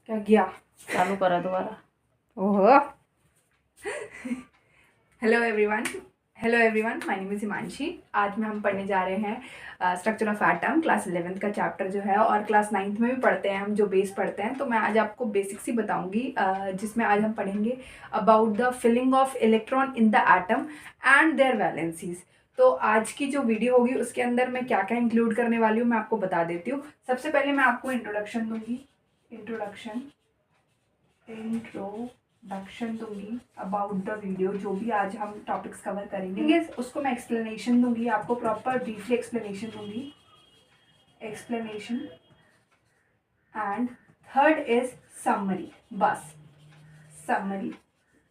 क्या गया? चालू करा दोबारा। ओहो। Hello everyone, hello everyone, my name is Himanshi. आज में हम पढ़ने जा रहे हैं structure of atom, class 11th का चैप्टर जो है, और क्लास 9th में भी पढ़ते हैं हम, जो बेस पढ़ते हैं। तो मैं आज आपको बेसिक्स ही बताऊंगी, जिसमें आज हम पढ़ेंगे about the filling of electron in the atom and their valencies. तो आज की जो वीडियो होगी उसके अंदर मैं क्या क्या इंक्लूड करने वाली हूँ मैं आपको बता देती हूँ। सबसे पहले मैं आपको इंट्रोडक्शन दूंगी, इंट्रोडक्शन दूंगी अबाउट द वीडियो। जो भी आज हम टॉपिक्स कवर करेंगे उसको मैं एक्सप्लेनेशन दूंगी, आपको प्रॉपर ब्रीफली एक्सप्लेनेशन दूंगी, explanation. And third is summary. बस समरी,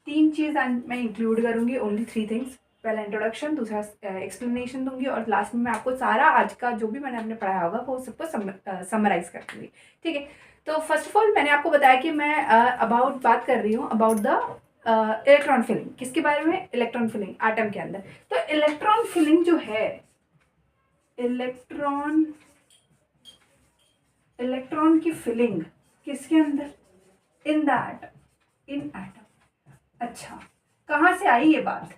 3 चीज़ मैं इंक्लूड करूंगी, ओनली 3 थिंग्स। पहला इंट्रोडक्शन, दूसरा एक्सप्लेनेशन दूंगी, और लास्ट में मैं आपको सारा आज का जो भी मैंने आपने पढ़ाया होगा वो सबको समराइज कर दूंगी। ठीक है। तो फर्स्ट ऑफ ऑल मैंने आपको बताया कि मैं बात कर रही हूँ अबाउट द इलेक्ट्रॉन फिलिंग। किसके बारे में? इलेक्ट्रॉन फिलिंग एटम के अंदर। तो इलेक्ट्रॉन फिलिंग जो है, इलेक्ट्रॉन की फिलिंग किसके अंदर? इन द एटम, इन एटम। अच्छा, कहाँ से आई ये बात?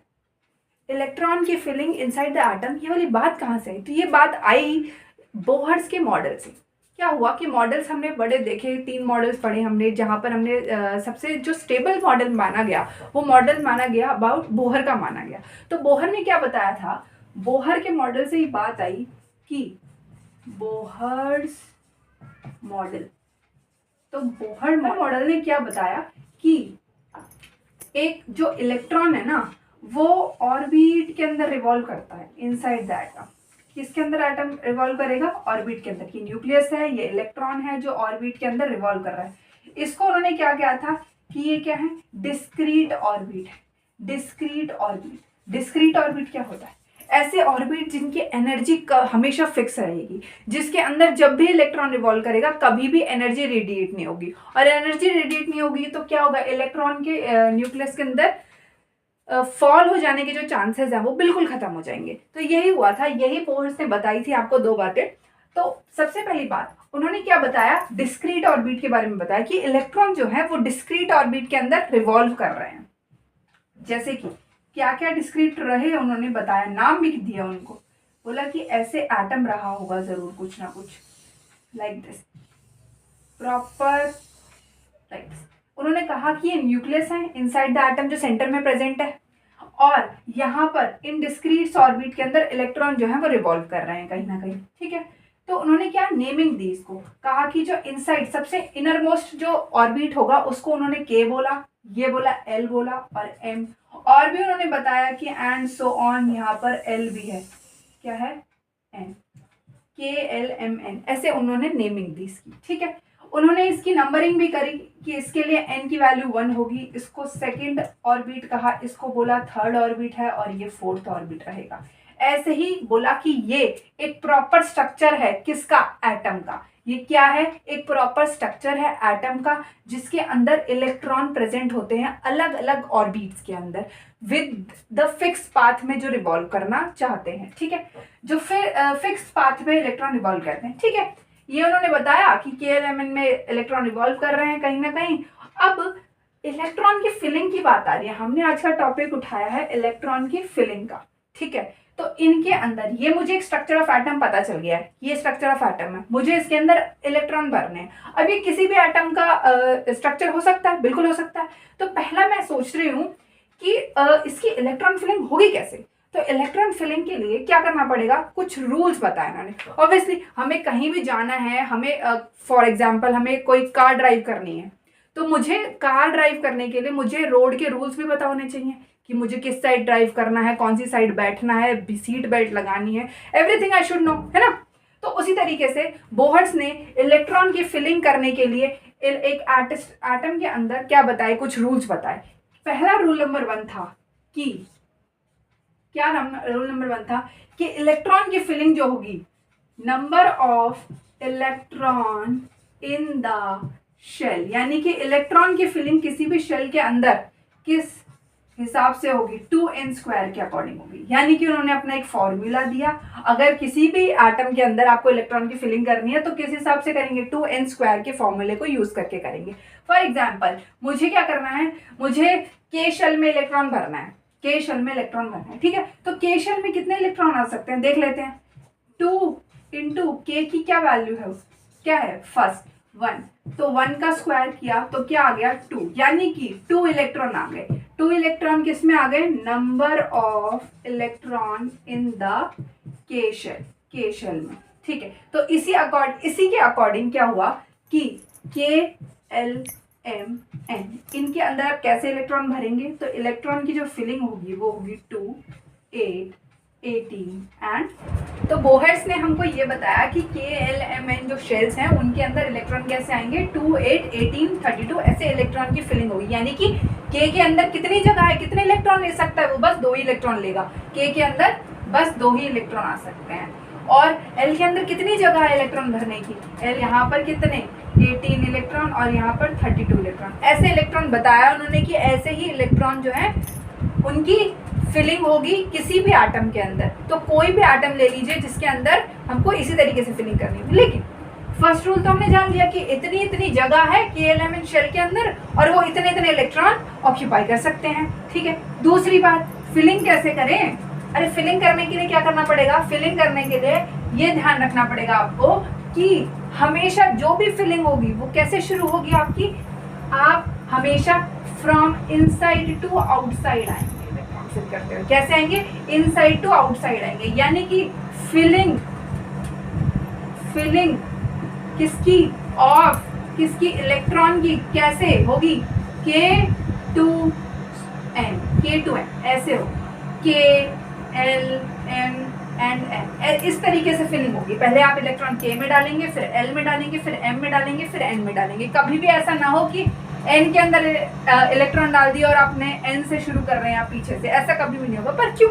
इलेक्ट्रॉन की फिलिंग इनसाइड द एटम, ये वाली बात कहाँ से आई? तो ये बात आई बोहर्स के मॉडल से। क्या हुआ कि मॉडल्स हमने बड़े देखे, 3 मॉडल्स पढ़े हमने, जहाँ पर हमने सबसे जो स्टेबल मॉडल माना गया वो मॉडल माना गया अबाउट बोहर का माना गया। तो बोहर ने क्या बताया था? बोहर के मॉडल से ही बात आई कि बोहर्स मॉडल, तो बोहर मॉडल ने क्या बताया कि एक जो इलेक्ट्रॉन है ना वो ऑर्बिट के अंदर रिवॉल्व करता है इनसाइड द एटम। किसके अंदर एटम रिवॉल्व करेगा? ऑर्बिट के अंदर। की न्यूक्लियस है, ये इलेक्ट्रॉन है जो ऑर्बिट के अंदर रिवॉल्व कर रहा है। इसको उन्होंने क्या किया था कि ये क्या है? डिस्क्रीट ऑर्बिट है। डिस्क्रीट ऑर्बिट, डिस्क्रीट ऑर्बिट क्या होता है? ऐसे ऑर्बिट जिनकी एनर्जी हमेशा फिक्स रहेगी, जिसके अंदर जब भी इलेक्ट्रॉन रिवॉल्व करेगा कभी भी एनर्जी रेडिएट नहीं होगी। और एनर्जी रेडिएट नहीं होगी तो क्या होगा? इलेक्ट्रॉन के न्यूक्लियस के अंदर फॉल हो जाने के जो चांसेस हैं वो बिल्कुल खत्म हो जाएंगे। तो यही हुआ था, यही बोहर्स ने बताई थी आपको 2 बातें। तो सबसे पहली बात उन्होंने क्या बताया? डिस्क्रीट ऑर्बिट के बारे में बताया कि इलेक्ट्रॉन जो है वो डिस्क्रीट ऑर्बिट के अंदर रिवॉल्व कर रहे हैं। जैसे कि क्या क्या डिस्क्रीट रहे उन्होंने बताया, नाम भी दिया उनको। बोला कि ऐसे एटम रहा होगा जरूर कुछ ना कुछ, like this, proper like this. उन्होंने कहा कि ये न्यूक्लियस है इनसाइड द एटम जो सेंटर में प्रेजेंट है, और यहाँ पर इन डिस्क्रीट ऑर्बिट के अंदर इलेक्ट्रॉन जो है वो रिवॉल्व कर रहे हैं कहीं ना कहीं। ठीक है। तो उन्होंने क्या नेमिंग दी इसको, कहा कि जो इनसाइड सबसे इनर मोस्ट जो ऑर्बिट होगा उसको उन्होंने के बोला, ये बोला एल बोला, और एम। और भी उन्होंने बताया कि एंड सो ऑन, यहाँ पर एल भी है, क्या है? एन, के एल एम एन, ऐसे उन्होंने नेमिंग दी इसकी। ठीक है। उन्होंने इसकी नंबरिंग भी करी कि इसके लिए एन की वैल्यू 1 होगी, इसको सेकंड ऑर्बिट कहा, इसको बोला थर्ड ऑर्बिट है, और ये फोर्थ ऑर्बिट रहेगा। ऐसे ही बोला कि ये एक प्रॉपर स्ट्रक्चर है किसका? एटम का। ये क्या है? एक प्रॉपर स्ट्रक्चर है एटम का, जिसके अंदर इलेक्ट्रॉन प्रेजेंट होते हैं अलग अलग ऑर्बिट्स के अंदर, विद द फिक्स पाथ में जो रिवॉल्व करना चाहते हैं। ठीक है। जो फिर फिक्स पाथ में इलेक्ट्रॉन रिवॉल्व करते हैं। ठीक है। ये उन्होंने बताया कि KLMN में इलेक्ट्रॉन रिवॉल्व कर रहे हैं कहीं ना कहीं। अब इलेक्ट्रॉन की फिलिंग की बात आ रही है, हमने आज का टॉपिक उठाया है इलेक्ट्रॉन की फिलिंग का। ठीक है। तो इनके अंदर ये मुझे एक स्ट्रक्चर ऑफ एटम पता चल गया है, ये स्ट्रक्चर ऑफ एटम है, मुझे इसके अंदर इलेक्ट्रॉन भरने हैं। अब ये किसी भी एटम का स्ट्रक्चर हो सकता है, बिल्कुल हो सकता है। तो पहला मैं सोच रही हूँ कि इसकी इलेक्ट्रॉन फिलिंग होगी कैसे। तो इलेक्ट्रॉन फिलिंग के लिए क्या करना पड़ेगा? कुछ रूल्स बताए इन्होंने। ऑब्वियसली हमें कहीं भी जाना है, हमें फॉर एग्जांपल हमें कोई कार ड्राइव करनी है, तो मुझे कार ड्राइव करने के लिए मुझे रोड के रूल्स भी पता होने चाहिए कि मुझे किस साइड ड्राइव करना है, कौन सी साइड बैठना है, सीट बेल्ट लगानी है, एवरीथिंग आई शुड नो, है ना। तो उसी तरीके से बोहर्स ने इलेक्ट्रॉन की फिलिंग करने के लिए एक एटम के अंदर क्या बताए? कुछ रूल्स बताए। पहला रूल नंबर 1 था कि क्या रूल नंबर 1 था कि इलेक्ट्रॉन की फिलिंग जो होगी, number of electron in the shell, यानी कि इलेक्ट्रॉन की फिलिंग किसी भी शेल के अंदर किस हिसाब से होगी 2n² के अकॉर्डिंग होगी। यानी कि उन्होंने अपना एक फॉर्मूला दिया, अगर किसी भी एटम के अंदर आपको इलेक्ट्रॉन की फिलिंग करनी है तो किस हिसाब से करेंगे, 2n² के फॉर्मूले को यूज करके करेंगे। फॉर एग्जाम्पल मुझे क्या करना है, मुझे के शेल में इलेक्ट्रॉन भरना है, के शेल में इलेक्ट्रॉन भरना है, ठीक है। तो के शेल में कितने इलेक्ट्रॉन आ सकते हैं देख लेते हैं। 2 इंटू के की क्या वैल्यू है, क्या है फर्स्ट 1, तो 1 का स्क्वायर किया तो क्या आ गया 2, यानी कि 2 इलेक्ट्रॉन आ गए। 2 इलेक्ट्रॉन किस में आ गए, number of electron in the के शेल में, ठीक है। तो इसी के अकॉर्डिंग क्या हुआ कि के एल एम एन, इनके अंदर आप कैसे इलेक्ट्रॉन भरेंगे, तो इलेक्ट्रॉन की जो फिलिंग होगी वो होगी 2, 8, 18 एंड, तो बोहर्स ने हमको ये बताया कि KLMN जो शेल्स हैं उनके अंदर इलेक्ट्रॉन कैसे आएंगे, 2, 8, 18, 32 ऐसे इलेक्ट्रॉन की फिलिंग होगी। यानी कि K के अंदर कितनी जगह है, कितने इलेक्ट्रॉन ले सकता है, वो बस 2 ही इलेक्ट्रॉन लेगा। K के अंदर बस 2 ही इलेक्ट्रॉन आ सकते हैं। और L के अंदर कितनी जगह है इलेक्ट्रॉन भरने की, L यहाँ पर कितने 18 इलेक्ट्रॉन और यहाँ पर 32 इलेक्ट्रॉन, ऐसे इलेक्ट्रॉन बताया उन्होंने कि ऐसे ही इलेक्ट्रॉन जो है उनकी फिलिंग होगी किसी भी एटम के अंदर। तो कोई भी एटम ले लीजिए जिसके अंदर हमको इसी तरीके से फिलिंग करनी है। लेकिन फर्स्ट रूल तो हमने जान लिया कि इतनी इतनी जगह है KLMN शेल के अंदर और वो इतने इतने इलेक्ट्रॉन ऑक्यूपाई कर सकते हैं, ठीक है। दूसरी बात, फिलिंग कैसे करें, अरे फिलिंग करने के लिए क्या करना पड़ेगा, फिलिंग करने के लिए ये ध्यान रखना पड़ेगा आपको कि हमेशा जो भी फिलिंग होगी वो कैसे शुरू होगी आपकी, आप हमेशा फ्रॉम इनसाइड टू आउटसाइड आएंगे करते हो। कैसे आएंगे, इनसाइड टू आउटसाइड आएंगे। यानी कि फिलिंग किसकी, ऑफ किसकी, इलेक्ट्रॉन की कैसे होगी, K2n ऐसे हो, K L M and N, इस तरीके से फिलिंग होगी। पहले आप इलेक्ट्रॉन K में डालेंगे, फिर L में डालेंगे, फिर M में डालेंगे, फिर N में डालेंगे। कभी भी ऐसा ना हो कि N के अंदर इलेक्ट्रॉन डाल दिया और आपने N से शुरू कर रहे हैं आप पीछे से, ऐसा कभी भी नहीं होगा। पर क्यों,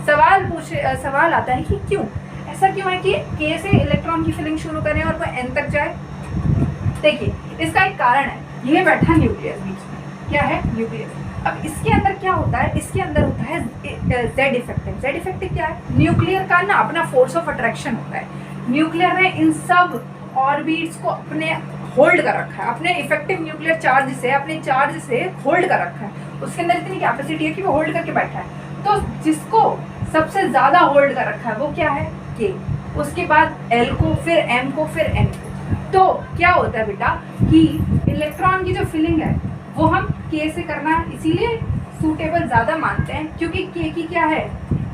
सवाल आता है कि क्यों ऐसा क्यों है कि K से इलेक्ट्रॉन की फिलिंग शुरू करें और वो N तक जाए। देखिए इसका एक कारण है, ये बैठा न्यूक्लियस बीच में, क्या है न्यूक्लियस। अब इसके अंदर क्या होता है, इसके अंदर होता है Z इफेक्टिव। Z इफेक्टिव क्या है, न्यूक्लियर का ना अपना फोर्स ऑफ अट्रैक्शन होता है। न्यूक्लियर ने इन सब ऑर्बिट्स को अपने होल्ड कर रखा है, अपने इफेक्टिव न्यूक्लियर चार्ज से, अपने चार्ज से होल्ड कर रखा है। उसके अंदर इतनी कैपेसिटी है कि वो होल्ड करके बैठा है। तो जिसको सबसे ज्यादा होल्ड कर रखा है वो क्या है, K, उसके बाद L को, फिर M को, फिर N को। तो क्या होता है बेटा कि इलेक्ट्रॉन की जो फिलिंग है वो हम K से करना इसीलिए सूटेबल ज्यादा मानते हैं क्योंकि K की क्या है,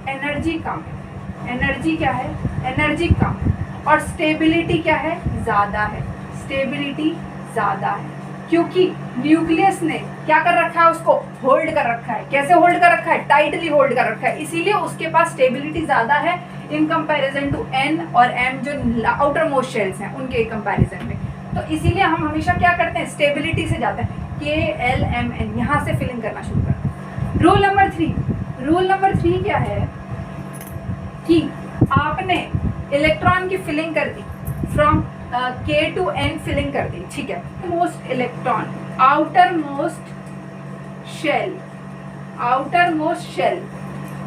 एनर्जी कम है। एनर्जी क्या है, एनर्जी कम है। और स्टेबिलिटी क्या है, ज्यादा है। स्टेबिलिटी ज्यादा है क्योंकि न्यूक्लियस ने क्या कर रखा है, उसको होल्ड कर रखा है। कैसे होल्ड कर रखा है, टाइटली होल्ड कर रखा है, इसीलिए उसके पास स्टेबिलिटी ज्यादा है इन कंपैरिजन टू N और M जो आउटर मोस्ट शेल्स हैं उनके कंपैरिजन में। तो इसीलिए हम हमेशा क्या करते हैं, स्टेबिलिटी से जाते हैं, K L M N यहाँ से फिलिंग करना शुरू करते हैं। रूल नंबर 3 क्या है कि आपने इलेक्ट्रॉन की फिलिंग कर दी, from K to N filling कर दी, ठीक है। Most electron outer most shell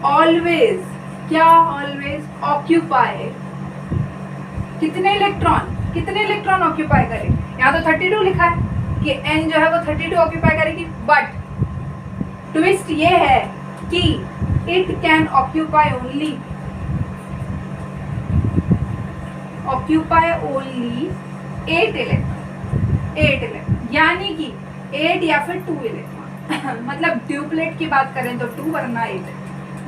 always क्या, ऑलवेज ऑक्यूपाई कितने इलेक्ट्रॉन ऑक्यूपाई करे। यहाँ तो 32 लिखा है कि N जो है वो 32 ऑक्यूपाई करेगी, बट ट्विस्ट ये है कि it can occupy only 8 electron, यानी कि 8 या फिर 2 इलेक्ट्रॉन मतलब ड्यूप्लेट की बात करें तो 2 वरना 8।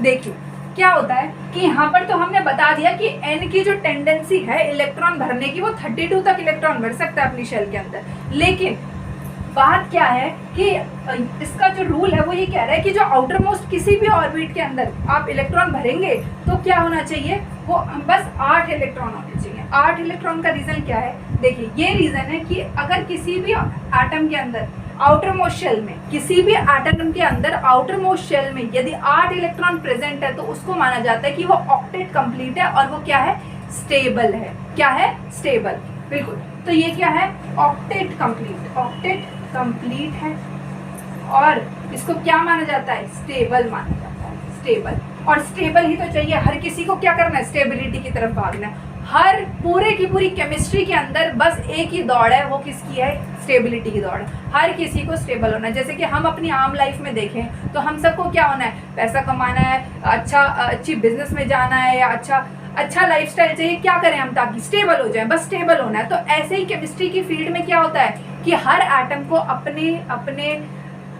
देखिए क्या होता है कि यहाँ पर तो हमने बता दिया कि N की जो टेंडेंसी है इलेक्ट्रॉन भरने की वो 32 तक इलेक्ट्रॉन भर सकता है अपनी शेल के अंदर। लेकिन बात क्या है कि इसका जो रूल है वो ये कह रहा है कि जो आउटर मोस्ट किसी भी ऑर्बिट के अंदर आप इलेक्ट्रॉन भरेंगे तो क्या होना चाहिए, वो बस 8 इलेक्ट्रॉन होने चाहिए। 8 इलेक्ट्रॉन का रीजन क्या है, देखिए ये रीजन है कि अगर किसी भी एटम के अंदर आउटर मोस्ट शेल में, किसी भी एटम के अंदर आउटर मोस्ट शेल में यदि 8 इलेक्ट्रॉन प्रेजेंट है तो उसको माना जाता है कि वो ऑक्टेट कंप्लीट है और वो क्या है, स्टेबल है। क्या है, स्टेबल, बिल्कुल। तो ये क्या है, ऑक्टेट कंप्लीट है, और इसको क्या माना जाता है, स्टेबल माना जाता है, स्टेबल। और स्टेबल ही तो चाहिए, हर किसी को क्या करना है, स्टेबिलिटी की तरफ भागना है। हर पूरे की पूरी केमिस्ट्री के अंदर बस एक ही दौड़ है, वो किसकी है, स्टेबिलिटी की दौड़ है। हर किसी को स्टेबल होना है। जैसे कि हम अपनी आम लाइफ में देखें तो हम सबको क्या होना है, पैसा कमाना है, अच्छी बिजनेस में जाना है, या अच्छा लाइफस्टाइल चाहिए, क्या करें हम ताकि स्टेबल हो जाए, बस स्टेबल होना है। तो ऐसे ही केमिस्ट्री की फील्ड में क्या होता है कि हर एटम को अपने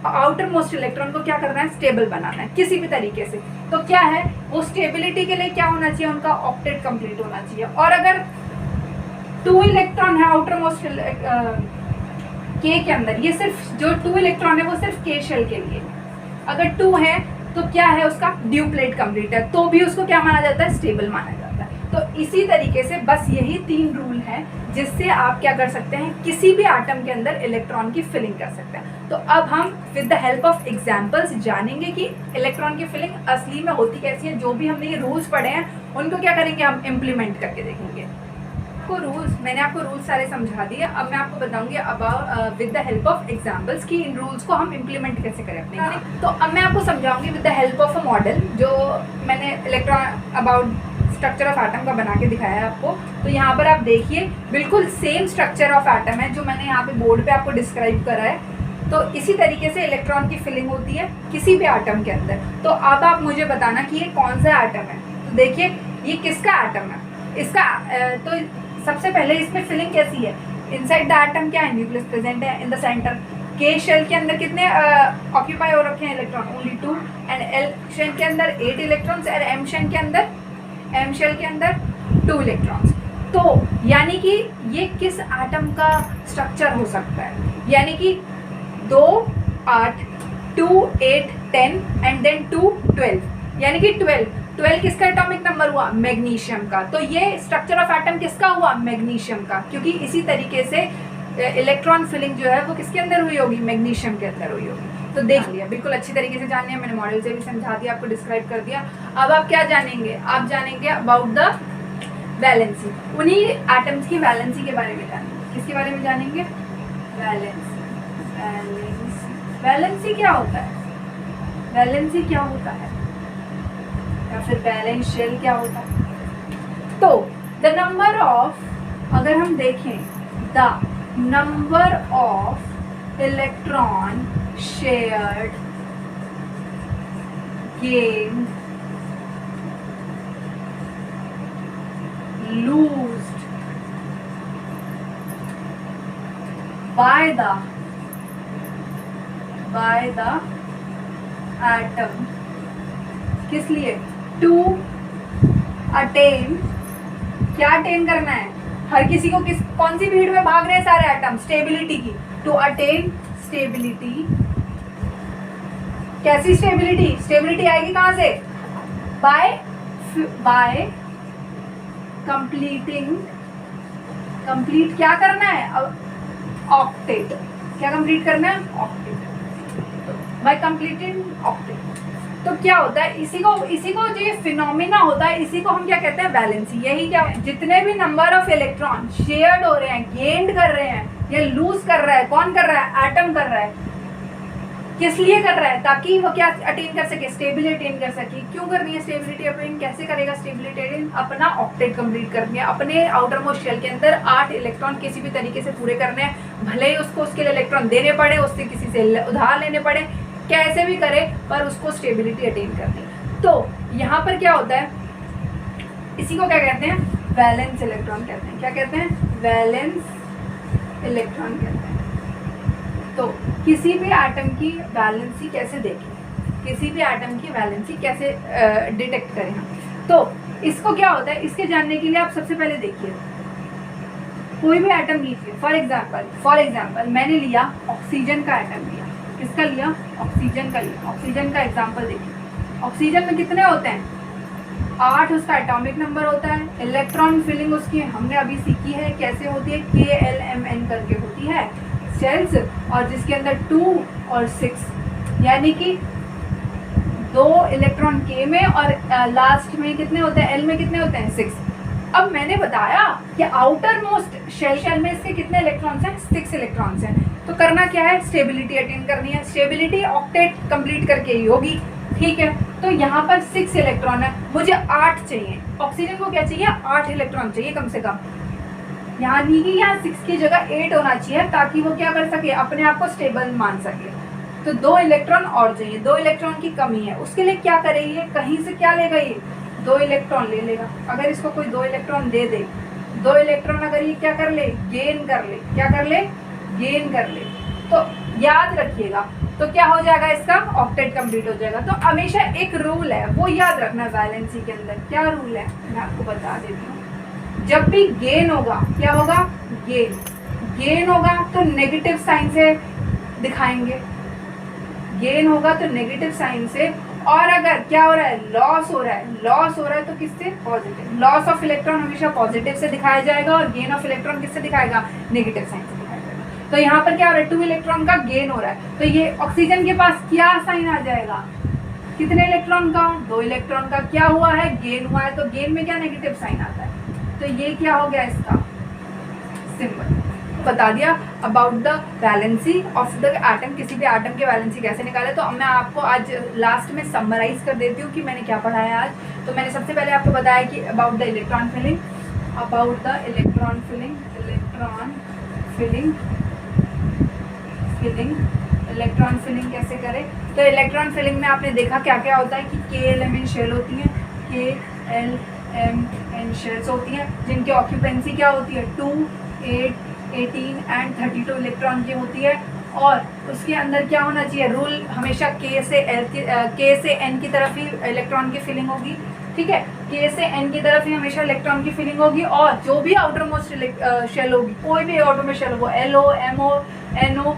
आउटर मोस्ट इलेक्ट्रॉन को क्या करना है, स्टेबल बनाना है किसी भी तरीके से। तो क्या है, वो स्टेबिलिटी के लिए क्या होना चाहिए, उनका ऑक्टेट कंप्लीट होना चाहिए। और अगर 2 इलेक्ट्रॉन है आउटर मोस्ट के के अंदर, ये सिर्फ जो 2 इलेक्ट्रॉन है वो सिर्फ के शेल के लिए। अगर 2 है तो क्या है, उसका ड्यूप्लेट कंप्लीट है, तो भी उसको क्या माना जाता है, स्टेबल माना जाता है। तो इसी तरीके से बस यही 3 रूल हैं जिससे आप क्या कर सकते हैं, किसी भी एटम के अंदर इलेक्ट्रॉन की फिलिंग कर सकते हैं। तो अब हम with the help of examples जानेंगे कि इलेक्ट्रॉन की फिलिंग असली में होती कैसी है। जो भी हमने ये रूल्स पढ़े हैं उनको क्या करेंगे, हम इम्प्लीमेंट करके देखेंगे। मैंने आपको रूल्स सारे समझा दिए। अब मैं आपको बताऊंगी about with the help of examples कि इन रूल्स को हम इम्प्लीमेंट कैसे करें अपने। तो अब मैं आपको समझाऊंगी with the help of a model जो मैंने electron about structure of atom का बना के दिखाया है आपको। तो यहाँ पर आप देखिए बिल्कुल सेम स्ट्रक्चर ऑफ एटम है जो मैंने यहाँ पे बोर्ड पे आपको डिस्क्राइब करा है। तो इसी तरीके से इलेक्ट्रॉन की फिलिंग होती है किसी भी एटम के अंदर। तो अब आप मुझे बताना कि ये कौन सा एटम है। तो देखिए ये किसका एटम है, इसका तो सबसे पहले इसमें फिलिंग कैसी है, इनसाइड द एटम क्या है, न्यूक्लियस प्रेजेंट है in the center. K shell के अंदर कितने ऑक्यूपाई हो रखे हैं electron, only 2। And L shell के अंदर 8 इलेक्ट्रॉन्स और एम शेल के अंदर 2 इलेक्ट्रॉन्स। तो यानी कि ये किस एटम का स्ट्रक्चर हो सकता है, यानी कि 2 8 2 8 10 एंड देन 2 12, यानी कि 12 किसका एटॉमिक नंबर हुआ, मैग्नीशियम का। तो ये स्ट्रक्चर ऑफ एटम किसका हुआ, मैग्नीशियम का, क्योंकि इसी तरीके से इलेक्ट्रॉन फिलिंग जो है वो किसके अंदर हुई होगी, मैग्नीशियम के अंदर हुई होगी। तो देख लिया, बिल्कुल अच्छी तरीके से जान लिया, मैंने मॉडल से भी समझा दिया, आपको डिस्क्राइब कर दिया। अब आप क्या जानेंगे, आप जानेंगे अबाउट द वैलेंसी, उन्हीं एटम्स की वैलेंसी के बारे में जानेंगे। किसके बारे में जानेंगे, वैलेंसी क्या होता है, वैलेंसी क्या होता है, या फिर वैलेंस शेल क्या होता है। तो द नंबर ऑफ, अगर हम देखें the number of electron shared, gained, loosed by the atom, किस लिए, to attain, क्या अटेन करना है, हर किसी को कौन सी भीड़ में भाग रहे हैं सारे एटम, स्टेबिलिटी की। टू अटेन स्टेबिलिटी, कैसी स्टेबिलिटी आएगी कहां से, बाय कंप्लीट क्या करना है, ऑक्टेट, क्या कंप्लीट करना है, ऑक्टेट, बाय कंप्लीटिंग ऑक्टेट। तो क्या होता है, इसी को जो ये फिनोमिना होता है इसी को हम क्या कहते हैं, वैलेंसी। यही क्या है, जितने भी नंबर ऑफ इलेक्ट्रॉन शेयर्ड हो रहे हैं, गेन्ड कर रहे हैं या लूज कर रहा है, कौन कर रहा है, एटम कर रहा है, किस लिए कर रहा है, ताकि वो क्या अटेन कर सके, स्टेबिलिटी अटेन कर सके। क्यों करनी है स्टेबिलिटी अटेन, कैसे करेगा स्टेबिलिटी अटेन, अपना ऑक्टेट कंप्लीट करनी है, अपने आउटर मोस्ट शेल के अंदर 8 इलेक्ट्रॉन किसी भी तरीके से पूरे करने हैं, भले ही उसको उसके लिए इलेक्ट्रॉन देने पड़े, उससे किसी से उधार लेने पड़े, कैसे भी करे पर उसको स्टेबिलिटी अटेन करनी। तो यहाँ पर क्या होता है, इसी को क्या कहते हैं, वैलेंस इलेक्ट्रॉन कहते हैं। क्या कहते हैं, वैलेंस इलेक्ट्रॉन कहते हैं। तो किसी भी एटम की वैलेंसी कैसे देखें, किसी भी एटम की वैलेंसी कैसे डिटेक्ट करें हम, तो इसको क्या होता है, इसके जानने के लिए आप सबसे पहले देखिए कोई भी एटम लीजिए। फॉर एग्जाम्पल मैंने लिया ऑक्सीजन का एटम लिया, किसका लिया, ऑक्सीजन का लिया। ऑक्सीजन का एग्जाम्पल देखिए, ऑक्सीजन में कितने होते हैं, 8 उसका एटॉमिक नंबर होता है। इलेक्ट्रॉन फिलिंग उसकी हमने अभी सीखी है कैसे होती है, KLMN करके होती है शेल्स, और जिसके अंदर 2 और 6, यानी कि 2 इलेक्ट्रॉन K में और लास्ट में कितने होते हैं, L में कितने होते हैं, 6। अब मैंने बताया कि आउटर मोस्ट शेल में इसके कितने इलेक्ट्रॉन्स हैं, 6 इलेक्ट्रॉन्स हैं। तो करना क्या है, स्टेबिलिटी अटेन करनी है। स्टेबिलिटी ऑक्टेट कंप्लीट करके ही होगी, ठीक है। तो यहाँ पर 6 इलेक्ट्रॉन है, मुझे 8 चाहिए। ऑक्सीजन को क्या चाहिए, 8 इलेक्ट्रॉन चाहिए कम से कम। यहाँ नहीं कि यहाँ 6 की जगह 8 होना चाहिए, ताकि वो क्या कर सके, अपने आप को स्टेबल मान सके। तो 2 इलेक्ट्रॉन और चाहिए, 2 इलेक्ट्रॉन की कमी है। उसके लिए क्या करेगी, कहीं से क्या लेगा, ये 2 इलेक्ट्रॉन ले लेगा। अगर इसको कोई 2 इलेक्ट्रॉन दे दे, 2 इलेक्ट्रॉन अगर ये क्या कर ले, गेन कर ले, क्या कर ले, गेन कर ले, तो याद रखिएगा, तो क्या हो जाएगा, इसका ऑक्टेट कंप्लीट हो जाएगा। तो हमेशा एक रूल है, वो याद रखना वैलेंसी के अंदर। क्या रूल है, मैं आपको बता देती हूँ। जब भी गेन होगा, क्या होगा, गेन होगा तो नेगेटिव साइन से दिखाएंगे, गेन होगा तो नेगेटिव साइन से। और अगर क्या हो रहा है, लॉस हो रहा है तो किससे, पॉजिटिव। लॉस ऑफ इलेक्ट्रॉन हमेशा पॉजिटिव से दिखाया जाएगा, और गेन ऑफ इलेक्ट्रॉन किससे दिखाएगा, नेगेटिव साइन से दिखाया जाएगा। तो यहाँ पर क्या हो रहा है, 2 इलेक्ट्रॉन का गेन हो रहा है, तो ये ऑक्सीजन के पास क्या साइन आ जाएगा, कितने इलेक्ट्रॉन का, 2 इलेक्ट्रॉन का। क्या हुआ है, गेन हुआ है, तो गेन में क्या नेगेटिव साइन आता है। तो ये क्या हो गया, इसका सिंबल बता दिया about the valency of the atom. किसी भी एटम के वैलेंसी कैसे निकाले, तो अब मैं आपको आज लास्ट में समराइज कर देती हूँ कि मैंने क्या पढ़ाया आज। तो मैंने सबसे पहले आपको बताया कि about the electron filling, electron filling कैसे करें। तो इलेक्ट्रॉन फिलिंग में आपने देखा क्या क्या होता है कि KLMN शेल होती है, KLMN शेल्स होती हैं, जिनकी ऑक्यूपेंसी क्या होती है, 2, 8, 18 एंड 32 इलेक्ट्रॉन की होती है। और उसके अंदर क्या होना चाहिए, रूल हमेशा K से N की तरफ ही इलेक्ट्रॉन की फिलिंग होगी, ठीक है। K से N की तरफ ही हमेशा इलेक्ट्रॉन की फिलिंग होगी। और जो भी आउटर मोस्ट शेल होगी, कोई भी आउटर मोस्ट शेल हो, LO, MO, NO,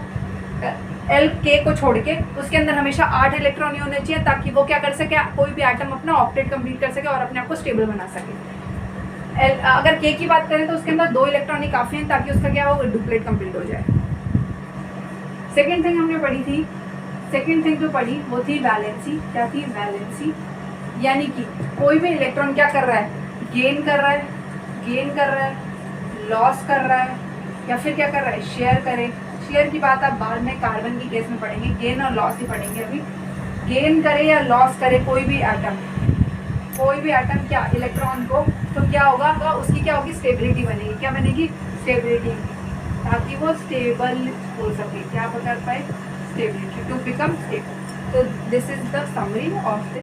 L, K को छोड़ के, उसके अंदर हमेशा 8 इलेक्ट्रॉन ही होने चाहिए, ताकि वो क्या कर सके, कोई भी एटम अपना ऑक्टेट कंप्लीट कर सके और अपने आप को स्टेबल बना सके। अगर K की बात करें तो उसके अंदर 2 इलेक्ट्रॉन ही काफ़ी हैं, ताकि उसका क्या हो, डुप्लेट कंप्लीट हो जाए। सेकेंड थिंग हमने पढ़ी थी, सेकेंड थिंग जो पढ़ी वो थी वैलेंसी। क्या थी, वैलेंसी, यानी कि कोई भी इलेक्ट्रॉन क्या कर रहा है, गेन कर रहा है, लॉस कर रहा है, या फिर क्या कर रहा है, शेयर करे। शेयर की बात आप बाद में कार्बन की केस में पढ़ेंगे, गेन और लॉस ही पढ़ेंगे। अभी गेन करे या लॉस करे कोई भी एटम क्या इलेक्ट्रॉन को, तो क्या होगा, तो उसकी क्या होगी, स्टेबिलिटी बनेगी। क्या बनेगी, स्टेबिलिटी, ताकि वो स्टेबल हो सके, क्या कर पाए, स्टेबिलिटी, टू बिकम स्टेबल। तो this is the summary of